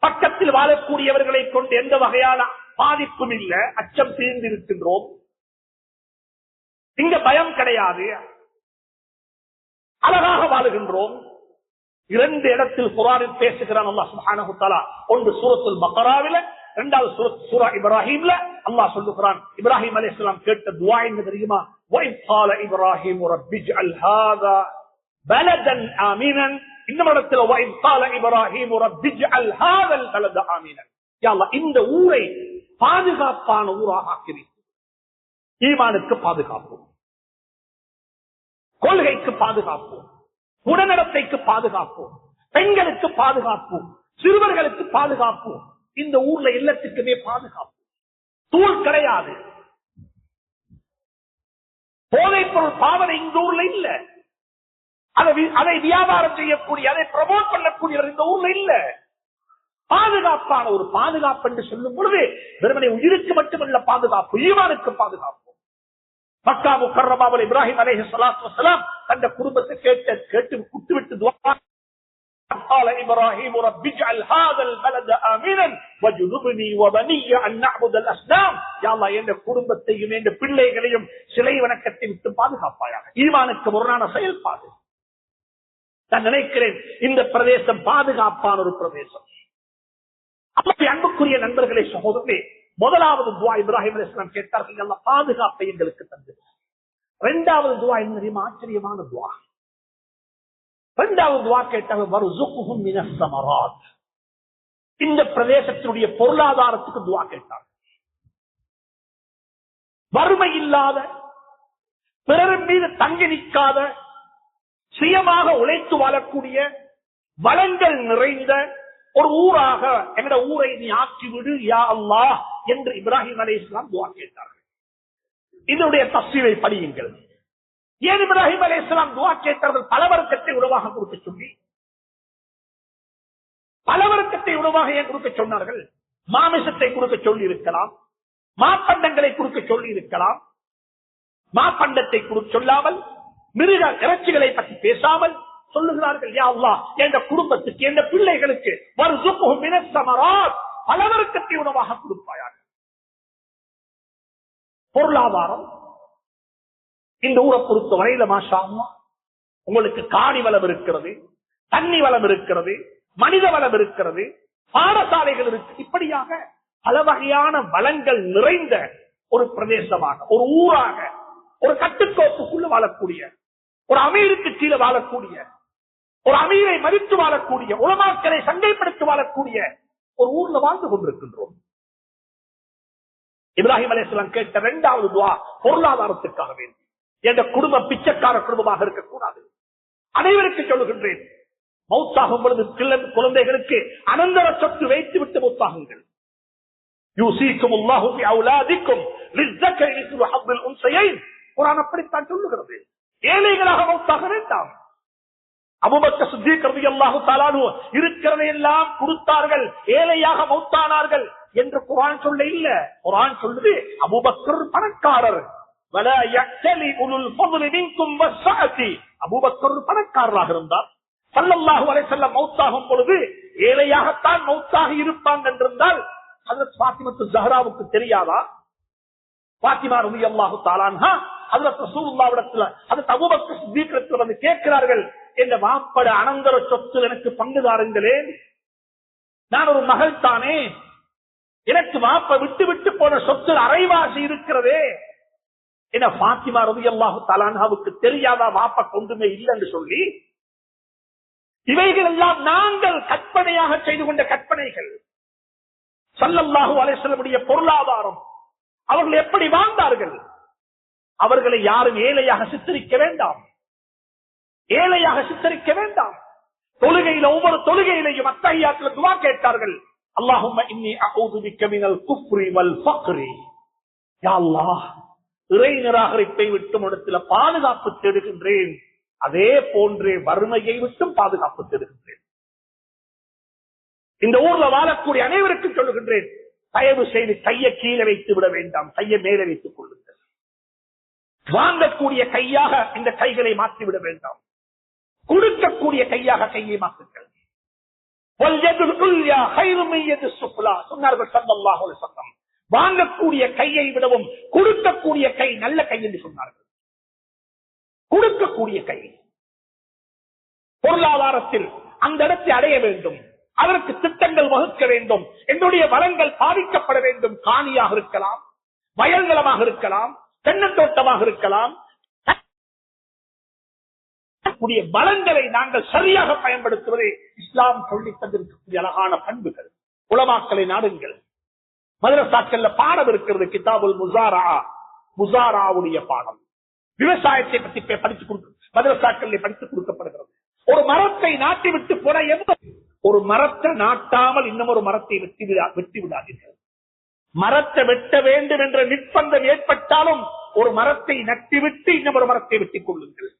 பக்கத்தில் வாழக்கூடியவர்களை கொண்டு எந்த வகையான பாதிப்பும் இல்லை, அச்சம் தீர்ந்திருக்கின்றோம். இங்க பயம் கிடையாது, அழகாக வாழுகின்றோம். 2 இடத்தில் குர்ஆனில் பேசுகிறான் அல்லாஹ் சுப்ஹானஹு வ தஆலா. ஒன்று சூரத்துல் பக்ராவில, இரண்டாவது சூரா இப்ராஹிம்ல. அல்லாஹ் சொல்லுகிறான், இப்ராஹிம் அலைஹிஸ்ஸலாம் கேட்ட துஆ என்ன தெரியுமா? وَإِذْ قَالَ إِبْرَاهِيمُ رَبِّ اجْعَلْ هَذَا بَلَدًا آمِنًا. இந்த இடத்துல وَإِذْ قَالَ إِبْرَاهِيمُ رَبِّ اجْعَلْ هَذَا الْبَلَدَ آمِنًا. யா அல்லாஹ், இந்த ஊரை பாதுகாப்பான ஊராக ஆக்கிரு. ஈமானுக்கு பாதுகாப்பு, கொள்கைக்கு பாதுகாப்பு, உடனடத்தைக்கு பாதுகாப்பு, பெண்களுக்கு பாதுகாப்பு, சிறுவர்களுக்கு பாதுகாப்பு, இந்த ஊர்ல எல்லாத்துக்குமே பாதுகாப்பு. தூள் கிடையாது. போதைப் பொருள் பாவனை இந்த ஊர்ல இல்ல. அதை வியாபாரம் செய்யக்கூடிய, அதை ப்ரமோட் பண்ணக்கூடியவர் இந்த ஊர்ல இல்ல. பாதுகாப்பான ஒரு பாதுகாப்பு என்று சொல்லும் பொழுது வெறுமனே உயிருக்கு மட்டுமல்ல பாதுகாப்பு, ஈமானுக்கு பாதுகாப்பு. மக்கா முக்கர்ரமாவில் இப்ராஹிம் அலைஹிஸ்ஸலாத்து வஸ்ஸலாம் தந்த குடும்பத்தை கேட்டு குட்டுவிட்டு துஆ قال ابراهيم رب اجعل هذا البلد امنا واجنبني وبني ان نعبد الاصنام. யா அல்லாஹ் என் குடும்பத்தையும் என் பிள்ளைகளையும் சிலை வணக்கத்தை விட்டு பாதுகாப்பாயாக. ஈமானுக்கு முரணான செயல்பாடு. நான் நினைக்கிறேன் இந்த பிரதேசம் பாதுகாப்பான ஒரு பிரதேசம். அப்படி அன்புக்குரிய நண்பர்களே, சகோதரர்களே, முதலாவது துஆ இப்ராஹிம் அலைஹிஸ்ஸலாம் கேட்டார்கள், அல்லாஹ் பாதுகாப்பை எங்களுக்கு தந்து. இரண்டாவது துஆ என்ன தெரியுமா? ஆச்சரியமான துஆ. இரண்டாவது துஆ கேட்டார்கள், வர்சுக்ஹும் மினஸ் ஸமராத். இந்த பிரதேசத்தினுடைய பொருளாதாரத்துக்கு துஆ கேட்டார்கள். வறுமை இல்லாத, பிறரின் மீது தங்கி நிற்காத, சுயமாக உழைத்து வாழக்கூடிய, வளங்கள் நிறைந்த ஒரு ஊராக எங்கட ஊரை நீ ஆக்கிவிடு யா அல்லாஹ் என்று இப்ராஹிம் அலைஹிஸ்ஸலாம் துஆ கேட்டார்கள். இதனுடைய தஃசீரை படியுங்கள். ஏன் இப்ராஹிம் அலைஹிஸ்ஸலாம் துஆ கேட்டார்கள்? பலவர்க்கத்தை உணவாக கொடுக்க சொல்லி. பலவர்க்கத்தை உணவாக ஏன் கொடுக்க சொன்னார்கள்? மாமிசத்தை கொடுக்க சொல்லி இருக்கலாம், மாப்பண்டங்களை கொடுக்க சொல்லி இருக்கலாம். மாப்பண்டத்தை கொடுக்க சொல்லாமல், மிருக இறைச்சிகளை பற்றி பேசாமல் சொல்லுகிறார்கள், யா அல்லாஹ் என்ற குடும்பத்துக்கு, என்ற பிள்ளைகளுக்கு வர்சுக்ஹும் மினஸ் ஸமராத், பலவர்க்கத்தை உணவாக கொடுப்பாயாக. பொருளாதாரம் இந்த ஊரை பொறுத்த வரையில மாஷா அல்லாஹ் உங்களுக்கு காணி வளம் இருக்கிறது, தண்ணி வளம் இருக்கிறது, மனித வளம் இருக்கிறது, பாடசாலைகள் இருக்கு. இப்படியாக பல வகையான வளங்கள் நிறைந்த ஒரு பிரதேசமாக, ஒரு ஊராக, ஒரு கட்டுக்கோப்புக்குள்ள வாழக்கூடிய, ஒரு அமீருக்கு கீழே வாழக்கூடிய, ஒரு அமீரை மதித்து வாழக்கூடிய, உலமாக்களை சண்டைப்படுத்தி வாழக்கூடிய ஒரு ஊர்ல வாழ்ந்து கொண்டிருக்கின்றோம். இப்ராஹிம் அலைஹிஸ்ஸலாம் கேட்ட இரண்டாவது துஆ பொருளாதாரத்துக்காக வேண்டி. என்ற குடும்பம் பிச்சைக்கார குடும்பமாக இருக்கக்கூடாது. அனைவருக்கு சொல்லுகின்றேன், மௌத்தாகும் பொழுது குழந்தைகளுக்கு அனந்தர சொத்து வைத்து விட்டு மௌத்தாகுங்கள். யூசிக்குமுல்லாஹு ஃபி அவுலாதிக்கும் லிஸ்ஸக்கரி மிஸ்லு ஹவ்வில் உன்ஸயைன். குர்ஆன் அப்படித்தான் சொல்லுகிறது. ஏழைகளாக மௌத்தாக வேண்டாம். அபூபக்கர் சித்தீக் ரலியல்லாஹு தஆலா அன்ஹு இருக்கிறதை எல்லாம் கொடுத்தார்கள், ஏழையாக மௌத்தானார்கள் என்று குர்ஆன் சொல்ல இல்ல. குர்ஆன் சொல்லுது அபூபக்கர் பணக்காரர். வலா யக்தலி உலுல் ஃபضل மின்கும் வஸ்ஸஅதி. அபூபக்கர் பணக்காரராக இருந்தார். ஸல்லல்லாஹு அலைஹி வஸல்லம் மௌத்தாகும் பொழுது ஏழையாகத்தான் மௌத்தாகி இருப்பாங்க என்றிருந்தால் ஹஜ்ரத் ஃபாத்திமா ஸஹ்ராவுக்கு தெரியாதா? ஃபாத்திமா ரலியல்லாஹு தஆலா அன்ஹா ஹஜ்ரத் ரசூலுல்லாஹ்விடத்துல ஹஜ்ரத் அபூபக்கர் சித்தீக் வந்து கேட்கிறார்கள், என்ற மாப்பட அனந்தர சொத்து எனக்கு பங்குதாருங்களே, நான் ஒரு மகள் தானே, எனக்கு மாப்ப விட்டு விட்டு போன சொத்து அரைவாசி இருக்கிறதே. என ஃபாத்திமா ரலியல்லாஹு தஆலா அன்ஹாவுக்கு தெரியாதா மாப்ப கொண்டுமே இல்லைன்னு சொல்லி? இவைகள் எல்லாம் நாங்கள் கற்பனையாக செய்து கொண்ட கற்பனைகள். ஸல்லல்லாஹு அலைஹி வஸல்லம் பொருளாதாரம், அவர்கள் எப்படி வாழ்ந்தார்கள்? அவர்களை யாரும் ஏழையாக சித்தரிக்க வேண்டாம், ஏழையாக சித்தரிக்க வேண்டாம். தொழுகையில ஒவ்வொரு தொழுகையிலையும் அத்தஹியாத்துல துஆ கேட்டார்கள், அல்லாஹும்ம இன்னி அஊது பிக்க மினல் குஃப்ரி வல் ஃபக்ரி. யா அல்லாஹ், இறை நிராகரிப்பை விட்டு இடத்துல பாதுகாப்பு தேடுகின்றேன், அதே போன்றே வறுமையை விட்டும் பாதுகாப்பு தேடுகின்றேன். இந்த ஊர்ல வாழக்கூடிய அனைவருக்கும் சொல்லுகின்றேன், தயவு செய்து கையை கீழே வைத்து விட வேண்டாம், கையை மேலே வைத்துக் கொள்ளுங்கள். வாங்கக்கூடிய கையாக இந்த கைகளை மாற்றிவிட வேண்டாம், கொடுக்கக்கூடிய கையாக கையை மாற்றுங்கள். சொன்னார்கள் ஸல்லல்லாஹு அலைஹி வஸல்லம், வாங்கக்கூடிய கையை விடவும் கொடுக்கக்கூடிய கை நல்ல கை என்று சொன்னார்கள். கொடுக்கக்கூடிய கை பொருளாதாரத்தில் அந்த இடத்தை அடைய வேண்டும், அதற்கு திட்டங்கள் வகுக்க வேண்டும், என்னுடைய வளங்கள் பாதிக்கப்பட வேண்டும். காணியாக இருக்கலாம், வயல்களமாக இருக்கலாம், தென்னந்தோட்டமாக இருக்கலாம். வளங்களை நாங்கள் சரியாக பயன்படுத்துவதை இஸ்லாம் சொல்லித் தந்திருக்கக்கூடிய அழகான பண்புகள். உலமாக்களை நாடுங்கள். மதரசாக்கள்ல பாடம் இருக்கிறது, கிதாபுல் முஸாரா, முஸாராவுடைய பாடம். விவசாயத்தை பற்றி படித்துக் மதரசாக்களில் படித்துக் கொடுக்கப்படுகிறது. ஒரு மரத்தை நாட்டி விட்டு போன ஒரு மரத்தை நாட்டாமல் இன்னும் ஒரு மரத்தை வெட்டி விடாதீர்கள். மரத்தை வெட்ட வேண்டும் என்ற நிர்பந்தம் ஏற்பட்டாலும் ஒரு மரத்தை நட்டிவிட்டு இன்னும் ஒரு மரத்தை வெட்டிக் கொள்ளுங்கள்.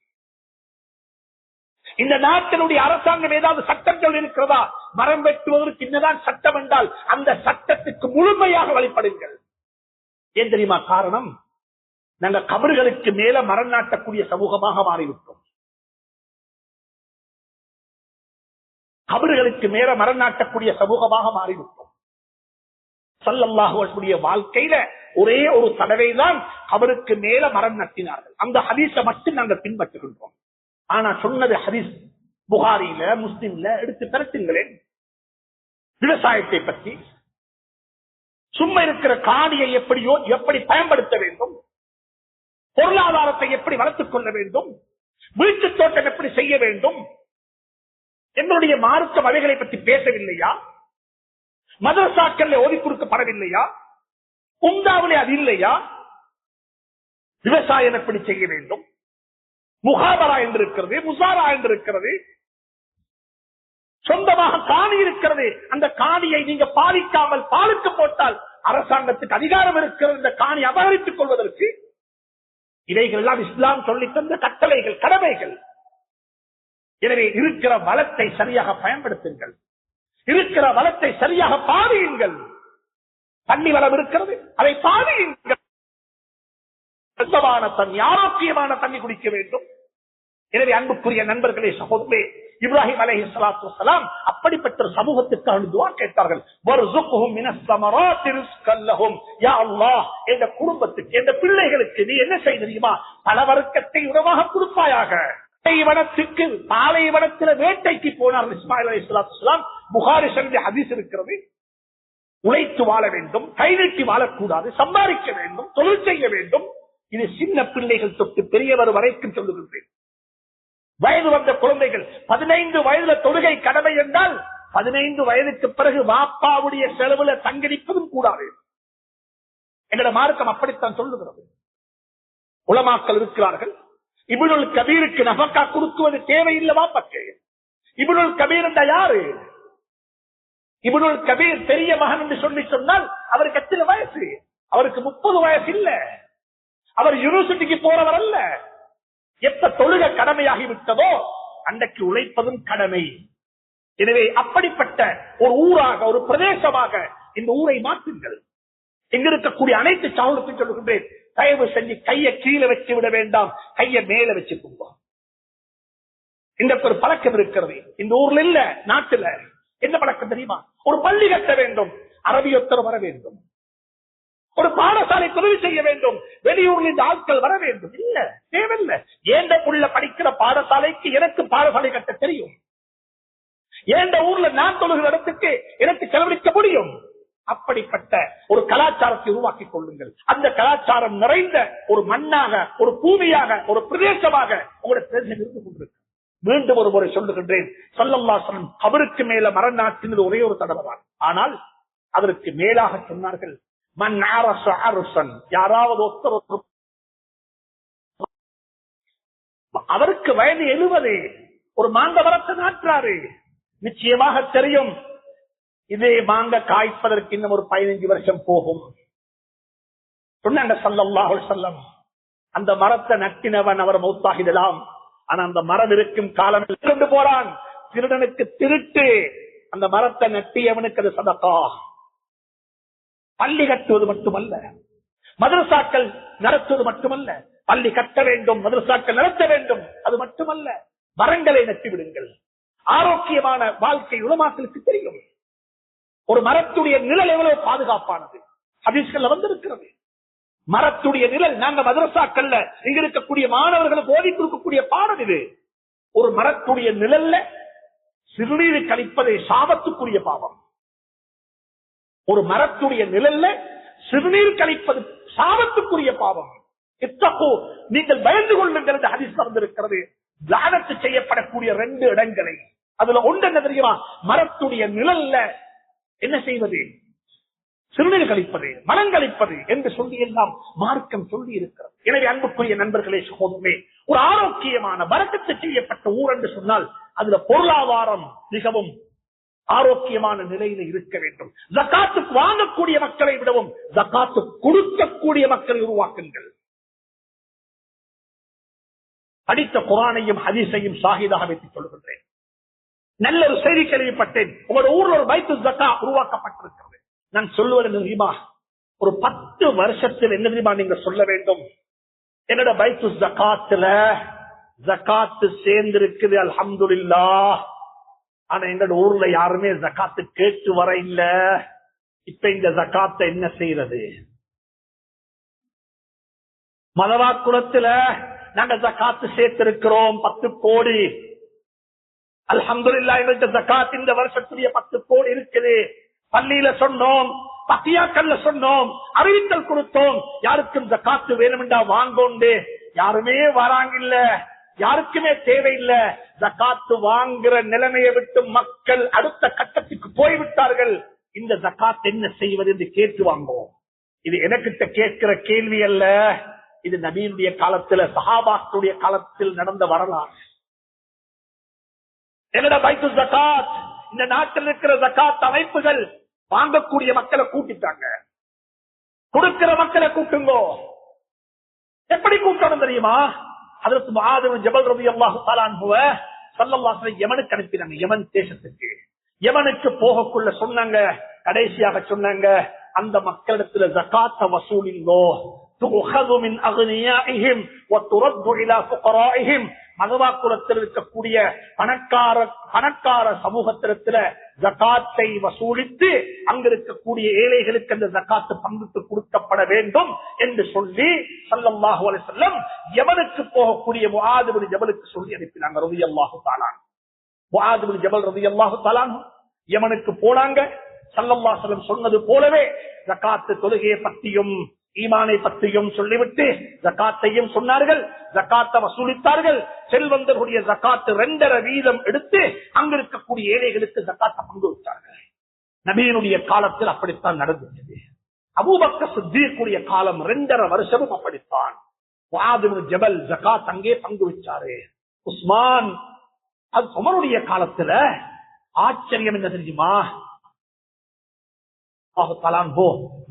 இந்த நாட்டினுடைய அரசாங்கம் ஏதாவது சட்டங்கள் இருக்கிறதா? மரம் வெட்டுவதற்கு என்னதான் சட்டம் என்றால் அந்த சட்டத்துக்கு முழுமையாக வழிபடுங்கள். ஏன் தெரியுமா காரணம்? நாங்கள் கபறுகளுக்கு மேல மரம் நாட்டக்கூடிய சமூகமாக மாறிவிட்டோம். கபறுகளுக்கு மேல மரம் நாட்டக்கூடிய சமூகமாக மாறிவிட்டோம். ஸல்லல்லாஹு அலைஹி வஸல்லம் வாழ்க்கையில ஒரே ஒரு தடவை தான் கபருக்கு மேல மரம் நட்டினார்கள். அந்த ஹதீஸை மட்டும் நாங்கள் பின்பற்றுகின்றோம். ஆனா சொன்னது ஹதீஸ் புகாரில முஸ்லிம்ல எடுத்து தரட்டுங்களேன். விவசாயத்தை பற்றி, சும்மா இருக்கிற காணியை எப்படி பயன்படுத்த வேண்டும், பொருளாதாரத்தை எப்படி வளர்த்துக் கொள்ள வேண்டும், வீட்டு தோட்டம் எப்படி செய்ய வேண்டும், என்னுடைய மார்க்க வகைகளை பற்றி பேசவில்லையா? மதரசாக்கள் ஓதி கொடுக்கப்படவில்லையா? உம்தாவிலே அது இல்லையா? விவசாயம் எப்படி செய்ய வேண்டும், முகாபரா என்று இருக்கிறது, முசாரா என்று இருக்கிறது, சொந்தமாக காணி இருக்கிறது. அந்த காணியை நீங்க பாதிக்காமல் பாலுக்கு போட்டால் அரசாங்கத்துக்கு அதிகாரம் இருக்கிறது இந்த காணி அபகரித்துக் கொள்வதற்கு. இவைகள் எல்லாம் இஸ்லாம் சொல்லி தந்த கட்டளைகள், கடமைகள். எனவே இருக்கிற வளத்தை சரியாக பயன்படுத்துங்கள், இருக்கிற வளத்தை சரியாக பாதியுங்கள். தண்ணி வளம் இருக்கிறது, அதை பாதியுங்கள். சுத்தமான தண்ணி, ஆரோக்கியமான தண்ணி குடிக்க வேண்டும். எனவே அன்புக்குரிய நண்பர்களே, சகோதரே, இப்ராஹிம் அலைஹிஸ்ஸலாத்து வஸ்ஸலாம் அப்படிப்பட்ட சமூகத்திற்கு துஆ கேட்டார்கள். வர்ஸுக்ஹும் மினஸ் ஸமராத்தி ரிஸ்கல் லஹும். யா அல்லாஹ், இந்த குடும்பத்துக்கு, இந்த பிள்ளைகளுக்கு நீ என்ன செய்ய தெரியுமா? பல வர்க்கத்தை உணவாக கொடுப்பாயாக. பாலைவனத்தில் வேட்டைக்கு போனார் இஸ்மாயில் அலைஹிஸ்ஸலாத்து வஸ்ஸலாம். புகாரி ஷரீஃபில் ஹதீஸ் இருக்கிறது. உழைத்து வாழ வேண்டும், கை நீட்டி வாழக்கூடாது, சம்பாதிக்க வேண்டும், தொழில் செய்ய வேண்டும். இது சின்ன பிள்ளைகள் தொட்டு பெரியவர் வரைக்கும் சொல்லுகின்றேன். வயது வந்த குழந்தைகள் 15 வயதுல தொழுகை கடமை என்றால் 15 வயதுக்கு பிறகு வாப்பாவுடைய செலவுல தங்கடிப்பதும் கூடாது. எங்களோட மார்க்கம் அப்படித்தான் சொல்லுகிறது. உலமாக்கள் இருக்கிறார்கள். இப்னுல் கபீருக்கு நஃபகா கொடுக்குவது தேவையில்லை வாப்பாக்கு. இப்னுல் கபீர் என்ற யாரு? இப்னுல் கபீர் பெரிய மகன் என்று சொல்லி சொன்னால் அவருக்கு எத்தனை வயசு? அவருக்கு 30 வயசு இல்ல. அவர் யூனிவர்சிட்டிக்கு போறவர் அல்ல. எப்ப தொழுக கடமையாகி விட்டதோ அன்றைக்கு உழைப்பதும் கடமை. எனவே அப்படிப்பட்ட ஒரு ஊராக, ஒரு பிரதேசமாக இந்த ஊரை மாற்றுங்கள். இங்க இருக்கக்கூடிய அனைத்து சகோதரத்தையும் சொல்லுகின்றேன், தயவு செஞ்சு கையை கீழே வச்சு விட வேண்டாம், கையை மேல வச்சுக்கோங்க. இந்த ஒரு பழக்கம் இருக்கிறது இந்த ஊர்ல இல்ல, நாட்டுல. என்ன பழக்கம் தெரியுமா? ஒரு பள்ளி கட்ட வேண்டும், அரபியொத்தர் வர வேண்டும், ஒரு பாடசாலை தொழில் செய்ய வேண்டும், வெளியூரில் இந்த ஆட்கள் வர வேண்டும். இல்ல, தேவையில்லை. ஏண்ட புள்ள படிக்கிற பாடசாலைக்கு எனக்கு பாடசாலை கட்ட தெரியும். ஏண்ட ஊர்ல நான் தொழுகிற இடத்துக்கு எனக்கு செலவழிக்க முடியும். அப்படிப்பட்ட ஒரு கலாச்சாரத்தை உருவாக்கிக் கொள்ளுங்கள். அந்த கலாச்சாரம் நிறைந்த ஒரு மண்ணாக, ஒரு பூமியாக, ஒரு பிரதேசமாக உங்களுடைய பிரதேசம் இருந்து கொண்டிருக்கு. மீண்டும் ஒரு முறை சொல்லுகின்றேன், ஸல்லல்லாஹு அலைஹி வஸல்லம் கபருக்கு மேல மரம் நாட்டினது ஒரே ஒரு தடவை தான். ஆனால் அதற்கு மேலாக சொன்னார்கள், மன் அரஸ அர்ஸன், யாராவது ஒருத்தர் அவருக்கு வயது 70, ஒரு மாங்க மரத்தை நாட்டுறாரு, நிச்சயமாக தெரியும் இதே மாங்க காய்ப்பதற்கு இன்னும் ஒரு 15 வருஷம் போகும். சொன்னாங்க ஸல்லல்லாஹு அலைஹி வஸல்லம், அந்த மரத்தை நட்டினவன் அவர் மௌத்தாகிடலாம், ஆனா அந்த மரம் இருக்கும் காலம் கொண்டு போறான். திருடனுக்கு திருட்டு, அந்த மரத்தை நட்டியவனுக்கு அது சதகா. பள்ளி கட்டுவது மட்டுமல்ல, மதரசாக்கள் நடத்துவது மட்டுமல்ல, பள்ளி கட்ட வேண்டும், மதரசாக்கள் நடத்த வேண்டும், அது மட்டுமல்ல, மரங்களை நட்டி விடுங்கள். ஆரோக்கியமான வாழ்க்கை உலமாக்களுக்கு தெரியும். ஒரு மரத்துடைய நிழல் எவ்வளவு பாதுகாப்பானது ஹதீஸ்கள்ல வந்திருக்கிறது. மரத்துடைய நிழல், நாங்க மதரசாக்கள்ல இங்க இருக்கக்கூடிய மாணவர்களுக்கு ஓதி கொடுக்கக்கூடிய பாடம் இது. ஒரு மரத்துடைய நிழல்ல சிறுநீர் கழிப்பதை சாபத்துக்குரிய பாவம். ஒரு மரத்துடைய நிழல்ல சிறுநீர் கழிப்பது சாபத்துக்குரிய பாவம். இத்தகோ, நீங்கள் பயந்து கொள்ளுங்கள். ஹதீஸ் வந்திருக்கிறது. லானத்து செய்யப்படக்கூடிய 2 இடங்களை, அதுல ஒன்று என்ன தெரியுமா? மரத்துடைய நிழல்ல என்ன செய்வது? சிறுநீர் கழிப்பது, மனம் கழிப்பது என்று சொல்லி எல்லாம் மார்க்கம் சொல்லி இருக்கிறது. எனவே அன்புக்குரிய நண்பர்களே, சகோதரர்களே, ஒரு ஆரோக்கியமான பரக்கத்து செய்யப்பட்ட ஊர் என்று சொன்னால் அதுல பொருளாதாரம் மிகவும் ஆரோக்கியமான நிலையில இருக்க வேண்டும். ஜகாத்து வாங்கக்கூடிய மக்களை விடவும் ஜகாத்து கொடுக்கக்கூடிய மக்களை உருவாக்குங்கள். படித்த குர்ஆனையும் ஹதீஸையும் ஷாஹிதாக வைத்துக் சொல்கின்றேன். நல்ல ஒரு செய்தி கேள்விப்பட்டேன். உங்களோட ஊர்ல ஒரு பைத்து ஜக்கா உருவாக்கப்பட்டிருக்கிறது. நான் சொல்லுவது தெரியுமா, ஒரு 10 வருஷத்தில் என்ன தெரியுமா நீங்க சொல்ல வேண்டும், என்னோட பைத்து ஜக்காத்துல ஜக்காத்து சேர்ந்திருக்குது அல்ஹம்துலில்லாஹ். ஆனா எங்களோட ஊர்ல யாருமே ஜக்காத்து கேட்டு வர இல்ல. இப்ப இந்த ஜக்காத்தை என்ன செய்யறது? மதவாக்குளத்துல நாங்க ஜக்காத்து சேர்த்திருக்கிறோம் 10 கோடி. அல்ஹம்துலில்லாஹ் எங்கள்ட்ட ஜக்காத் இந்த வருஷத்துடைய 10 கோடி இருக்குது. பள்ளியில சொன்னோம், பத்தியாக்கல்ல சொன்னோம், அறிவித்தல் கொடுத்தோம், யாருக்கும் ஜக்காத்து வேணும்டா வாங்கோண்டு. யாருமே வராங்கில்ல, யாருக்குமே தேவையில்லை. ஜக்காத்து வாங்குற நிலைமையை விட்டு மக்கள் அடுத்த கட்டத்துக்கு போய்விட்டார்கள். இந்த ஜக்காத் என்ன செய்வது என்று கேட்டு வாங்குவோம். இது எனக்கிட்ட கேட்கிற கேள்வி அல்ல, இது நபியினுடைய காலத்துல சஹாபாக்களுடைய காலத்தில் நடந்த வரலாறு. என்னோட பைத்து ஜக்காத், இந்த நாட்டில் இருக்கிற ஜக்காத் அமைப்புகள் வாங்கக்கூடிய மக்களை கூட்டிட்டாங்க, கொடுக்கிற மக்களை கூட்டுங்கோ. எப்படி கூட்டணும் தெரியுமா? ஹஜ்ரத் முஆத் பின் ஜபல் ரலியல்லாஹு தஆலா அன்ஹு ஸல்லல்லாஹு அலைஹி யமனுக்கு அனுப்பினாங்க. யமன் தேசத்துக்கு. யமனுக்கு போகக்குள்ள சொன்னாங்க, கடைசியாக சொன்னாங்க, அந்த மக்களிடத்துல ஜகாத்தை வசூலிங்கோ. துஅஹது மின் அக்னியாஇஹிம் வ துரது இலா ஃபுகராஇஹிம். மதவாக்குளத்தில் இருக்கக்கூடிய பணக்கார சமூகத்திடத்துல ஜகாத்தை வசூலித்து அங்க இருக்கக்கூடிய ஏழைகளுக்கு அந்த ஜகாத்து பங்குக்கு கொடுக்கப்பட வேண்டும் என்று சொல்லி ஸல்லல்லாஹு அலைஹி வஸல்லம் யமனுக்கு போகக்கூடிய முஆத் பின் ஜபலுக்கு சொல்லி அனுப்பினாங்க ரலியல்லாஹு தஆலா. முஆத் பின் ஜபல் ரலியல்லாஹு தஆலா யமனுக்கு போனாங்க. ஸல்லல்லாஹு அலைஹி வஸல்லம் சொன்னது போலவே ஜகாத்து தொழுகையை பற்றியும் ஈமானை பற்றியும் சொல்லிவிட்டு ஜகாத்தையும் சொன்னார்கள். ஜகாத்தை வசூலித்தார்கள். செல்வந்தர்களுடைய ஜகாத்து 2.5% எடுத்து அங்க இருக்கக்கூடிய ஏழைகளுக்கு ஜகாத்தை பங்கு வச்சார்கள். நபியினுடைய காலத்தில் அப்படித்தான் நடந்தது. அபூபக்கர் சித்தீக்குடைய காலம் 2.5 வருஷமும் அப்படித்தான். முஆத் பின் ஜபல் ஜகாத் அங்கே பங்கு வச்சாரு. உஸ்மான் உமருடைய காலத்துல ஆச்சரியம் என்ன தெரியுமா?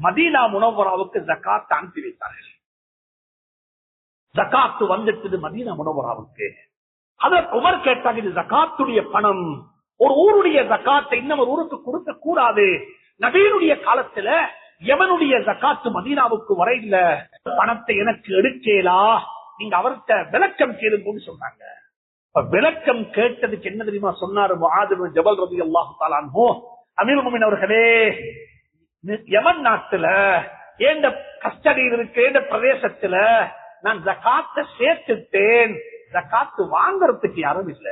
மதீனா முனவ்வராவுக்கு ஜகாத் அனுப்பி வைத்தார்கள். ஜகாத்து வந்துட்டது மதீனா முனவ்வராவுக்கு. அதற்கு உமர் கேட்டாங்க, இது ஜகாத்துடைய பணம், ஒரு ஊருடைய ஜகாத்தை இன்னும் ஒரு ஊருக்கு கொடுக்க கூடாது. நபியினுடைய காலத்துல யமனுடைய ஜகாத்து மதீனாவுக்கு வர இல்ல, பணத்தை எனக்கு எடுக்கலா, நீங்க அவர்கிட்ட விளக்கம் கேளுங்கன்னு சொன்னாங்க. விளக்கம் கேட்டதுக்கு என்ன தெரியுமா சொன்னாரு முஆத் பின் ஜபல் ரலியல்லாஹு தஆலா அன்ஹு, அமீருல் முஃமினீன் அவர்களே, யமன் நாட்டுல ஏண்ட கஸ்டடியில் இருக்கு, ஏண்ட பிரதேசத்துல நான் ஜகாத்தை சேர்த்துட்டேன், ஜகாத்து வாங்கறதுக்கு யாரும் இல்ல,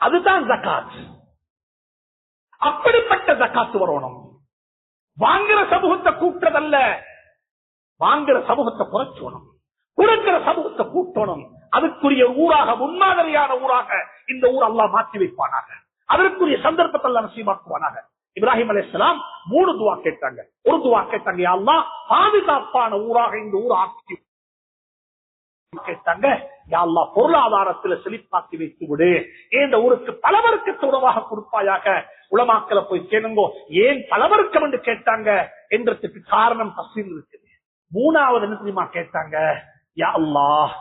அதுதான் ஜகாத். அப்படிப்பட்ட ஜகாத்து வரணும். வாங்குற சமூகத்தை கூட்டுறதல்ல, வாங்குற சமூகத்தை குறைச்சணும், கொடுக்கிற சமூகத்தை கூட்டணும். அதுக்குரிய ஊராக, முன்மாதிரியான ஊராக இந்த ஊர் அல்லாஹ் மாற்றி வைப்பானாக. அதற்குரிய சந்தர்ப்பத்தை அல்லாஹ் நசீபாக்குவானாக. இப்ராஹிம் அலைஹிஸ்ஸலாம் 3 துஆ கேட்டாங்க. ஒரு துஆ கேட்டாங்க, யா அல்லாஹ் பாதுகாப்பான ஊராக இந்த ஊர் ஆக்கி கேட்டாங்க. யா அல்லாஹ் பொருளாதாரத்தில் செழிப்பாக்கி வைத்து விடு, இந்த ஊருக்கு பலவர்க்கத்து உணவாக கொடுப்பாயாக. உலமாக்களை போய் கேளுங்கோ, ஏன் பலவர்க்கம் என்று கேட்டாங்க என்றதுக்கு காரணம் தஃசீல் இருக்குது. 3வது என்ன தெரியுமா கேட்டாங்க, யா அல்லாஹ்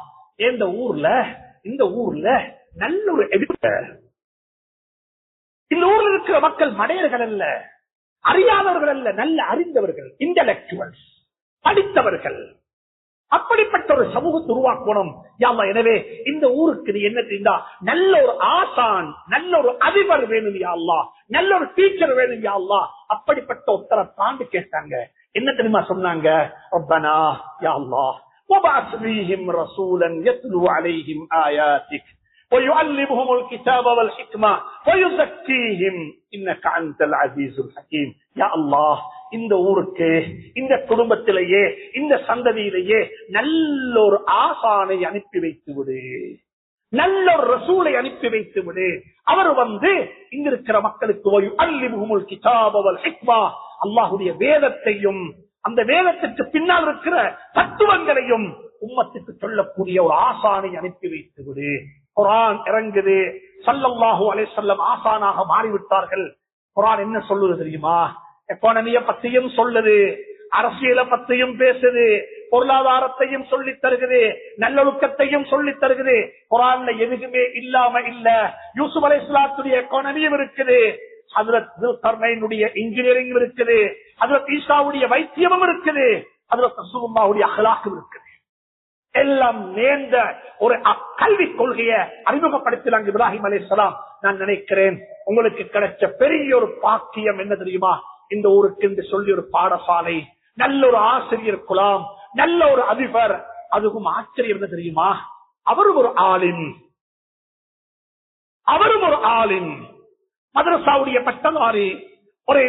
இந்த ஊர்ல நல்ல ஒரு இந்த ஊர்ல இருக்கிற மக்கள் மடையர்கள் அல்ல, அறியாதவர்கள் அல்ல, நல்ல அறிந்தவர்கள், இன்டலெக்சுவல்ஸ், படித்தவர்கள். அப்படிப்பட்ட ஒரு சமூகத்தை உருவாக்கணும் யா அல்லாஹ். எனவே இந்த ஊருக்கு நீ என்ன தெரிந்தா, நல்ல ஒரு ஆசான், நல்ல ஒரு அதிபர் வேணும் யா அல்லாஹ், நல்ல ஒரு டீச்சர் வேணும் யா அல்லாஹ். அப்படிப்பட்ட ஒருத்தரை தாண்டி கேட்டாங்க. என்ன தெரியுமா சொன்னாங்க, ரப்பனா யா அல்லாஹ் وَبَعَثْ فِيهِمْ رَسُولًا يَتْلُو عَلَيْهِمْ آيَاتِكَ وَيُعَلِّمُهُمُ الْكِتَابَ وَالْحِكْمَةَ وَيُزَكِّيهِمْ إِنَّكَ أَنْتَ الْعَزِيزُ الْحَكِيمُ. யா அல்லாஹ் இந்த ஊருக்கு, இந்த குடும்பத்திலேயே, இந்த சந்ததியிலேயே நல்ல ஒரு ஆசானை அனுப்பி வைத்து விடு, நல்ல ஒரு ரசூலை அனுப்பி வைத்து விடு. அவர் இங்க இருக்கிற மக்களுக்கு வயுஅல்லிமுஹுல் கிதாப வல் ஹிக்மா, அல்லாஹ்வுடைய வேதத்தையும் அந்த வேதத்திற்கு பின்னால் இருக்கிற தத்துவங்களையும் உம்மத்துக்கு சொல்லக்கூடிய ஒரு ஆசானை அனுப்பி வைத்து விடு. குர்ஆன் இறங்குது. ஸல்லல்லாஹு அலைஹி வஸல்லம் ஆசானாக மாறிவிட்டார்கள். குர்ஆன் என்ன சொல்லுது தெரியுமா? எக்கானமிய பத்தியும் சொல்லுது, அரசியல பத்தியும் பேசுது, பொருளாதாரத்தையும் சொல்லித் தருகிறது, நல்லொழுக்கத்தையும் சொல்லித் தருகிறது. குர்ஆன்ல எதுவுமே இல்லாம இல்ல. யூசுப் அலைஹிஸ்ஸலாத்துடைய எக்கானமியும் இருக்குது, ஹஜ்ரத் துல்கர்னைனுடைய இன்ஜினியரிங் இருக்குது, ஹஜ்ரத் ஈசாவுடைய வைத்தியமும் இருக்குது, ஹஜ்ரத் ரசூலுல்லாஹுடைய அஹ்லாக்கும் இருக்குது. எல்லாம் நேர்ந்த ஒரு கல்வி கொள்கையை அறிமுகப்படுத்தினாங்க இப்ராஹிம் அலைஹிஸ்ஸலாம். நான் நினைக்கிறேன் உங்களுக்கு கிடைச்ச பெரிய ஒரு பாக்கியம் என்ன தெரியுமா? இந்த ஊருக்கு என்று சொல்லி ஒரு பாடசாலை, நல்ல ஒரு ஆசிரியர் குலாம், நல்ல ஒரு அதிபர். அதுவும் ஆச்சரியம் என்ன தெரியுமா? அவரும் ஒரு ஆலிம், அவரும் ஒரு ஆலிம், மதரசாவுடைய பட்டதாரி, ஒரு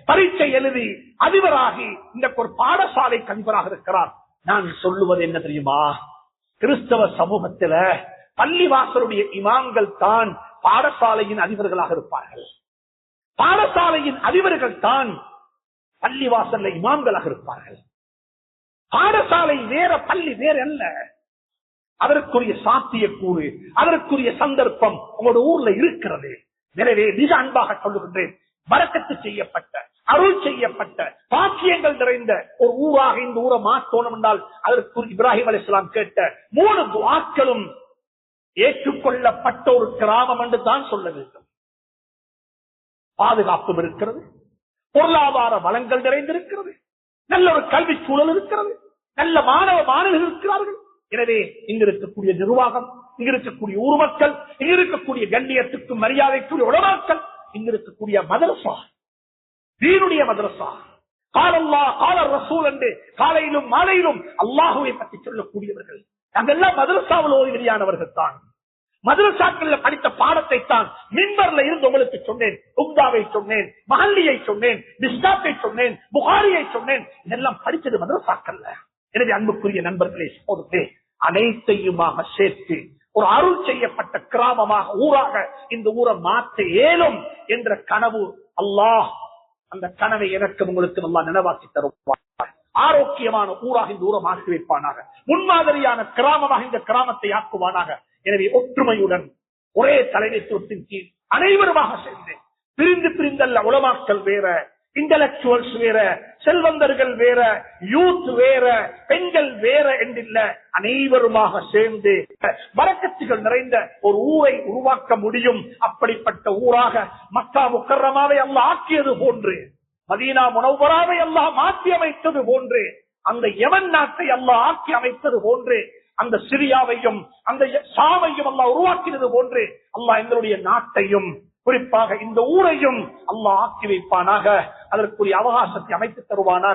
பரீட்சை எழுதி அதிபராகி இந்த ஒரு பாடசாலை அதிபராக இருக்கிறார். நான் சொல்லுவது என்ன தெரியுமா? கிறிஸ்தவ சமூகத்தில பள்ளிவாசலுடைய இமாம்கள் தான் பாடசாலையின் அதிபர்களாக இருப்பார்கள். பாடசாலையின் அதிபர்கள் தான் பள்ளிவாசல்ல இமாம்களாக இருப்பார்கள். பாடசாலை வேற, பள்ளி வேற அல்ல. அதற்குரிய சாத்தியக்கூறு, அதற்குரிய சந்தர்ப்பம் உங்களோட ஊர்ல இருக்கிறது. எனவே மிக அன்பாக சொல்லுகின்றேன், பரக்கத்து செய்யப்பட்ட, அருள் செய்யப்பட்ட, பாக்கியங்கள் நிறைந்த ஒரு ஊராக இந்த ஊரை மாற்றணும் என்றால் அதற்கு இப்ராஹிம் அலைஹிஸ்ஸலாம் கேட்ட 3 துஆக்களும் ஏற்றுக்கொள்ளப்பட்ட ஒரு கிராமம் என்று தான் சொல்ல வேண்டும். பாதுகாப்பும் இருக்கிறது, பொருளாதார வளங்கள் நிறைந்திருக்கிறது, நல்ல ஒரு கல்வி சூழல் இருக்கிறது, நல்ல மாணவர்கள் இருக்கிறார்கள். எனவே இங்கு இருக்கக்கூடிய நிர்வாகம், இங்கு இருக்கக்கூடிய ஊர் மக்கள், இங்கு இருக்கக்கூடிய கண்ணியத்துக்கு மரியாதைக்குரிய உலமாக்கள், இங்கு இருக்கக்கூடிய மதரசா, தீனுடைய மதரசா, காலல்லாஹ் கால ரசூல் என்று காலையிலும் மாலையிலும் அல்லாஹுவை பற்றி சொல்லக்கூடியவர்கள். நாங்கெல்லாம் மதரசாவில் ஓய்வெளியானவர்கள் தான். மதரசாக்கள் படித்த பாடத்தை தான் மிம்பர்ல இருந்து உங்களுக்கு சொன்னேன். உம்தாவை சொன்னேன், மஹல்லியை சொன்னேன், மிஸ்காத்தை சொன்னேன், புகாரியை சொன்னேன். இதெல்லாம் படித்தது மதரசாக்கள்ல. எனவே அன்புக்குரிய நண்பர்களே, சகோதரர்களே, அனைத்தையுமாக சேர்த்து ஒரு அருள் செய்யப்பட்ட கிராமமாக, ஊராக இந்த ஊரை மாற்ற இயலும் என்ற கனவு அல்லாஹ், அந்த கனவை எனக்கு உங்களுக்கு நல்லா நினைவாக்கி தருவார். ஆரோக்கியமான ஊராக இந்த ஊரை மாற்றி வைப்பானாக, முன்மாதிரியான கிராமமாக இந்த கிராமத்தை ஆக்குவானாக. எனவே ஒற்றுமையுடன் ஒரே தலைமைத்துவத்தின் கீழ் அனைவருமாக சேர்ந்து, பிரிந்து பிரிந்தல்ல, உலமாக்கள் வேற, இன்டலெக்சுவல்ஸ் வேற, செல்வந்தர்கள் வேற, யூத் வேற, பெண்கள் வேற என்றில்ல, அனைவருமாக சேர்ந்து பரக்கத்துகள் நிறைந்த ஒரு ஊரை உருவாக்க முடியும். அப்படிப்பட்ட ஊராக மக்கா முக்கர்ரமாவை அல்லாஹ் ஆக்கியது போன்று, மதீனா முனவ்வராவை அல்லாஹ் மாற்றி அமைத்தது போன்று, அந்த யமன் நாட்டை அல்லாஹ் ஆக்கி அமைத்தது போன்று, அந்த சிரியாவையும் அந்த ஷாமையும் அல்லாஹ் உருவாக்கினது போன்று அல்லாஹ் எங்களுடைய நாட்டையும் குறிப்பாக இந்த ஊரையும் அல்லாஹ் ஆக்கி வைப்பானாக. அதற்குரிய அவகாசத்தை அமைத்து தருவானாக.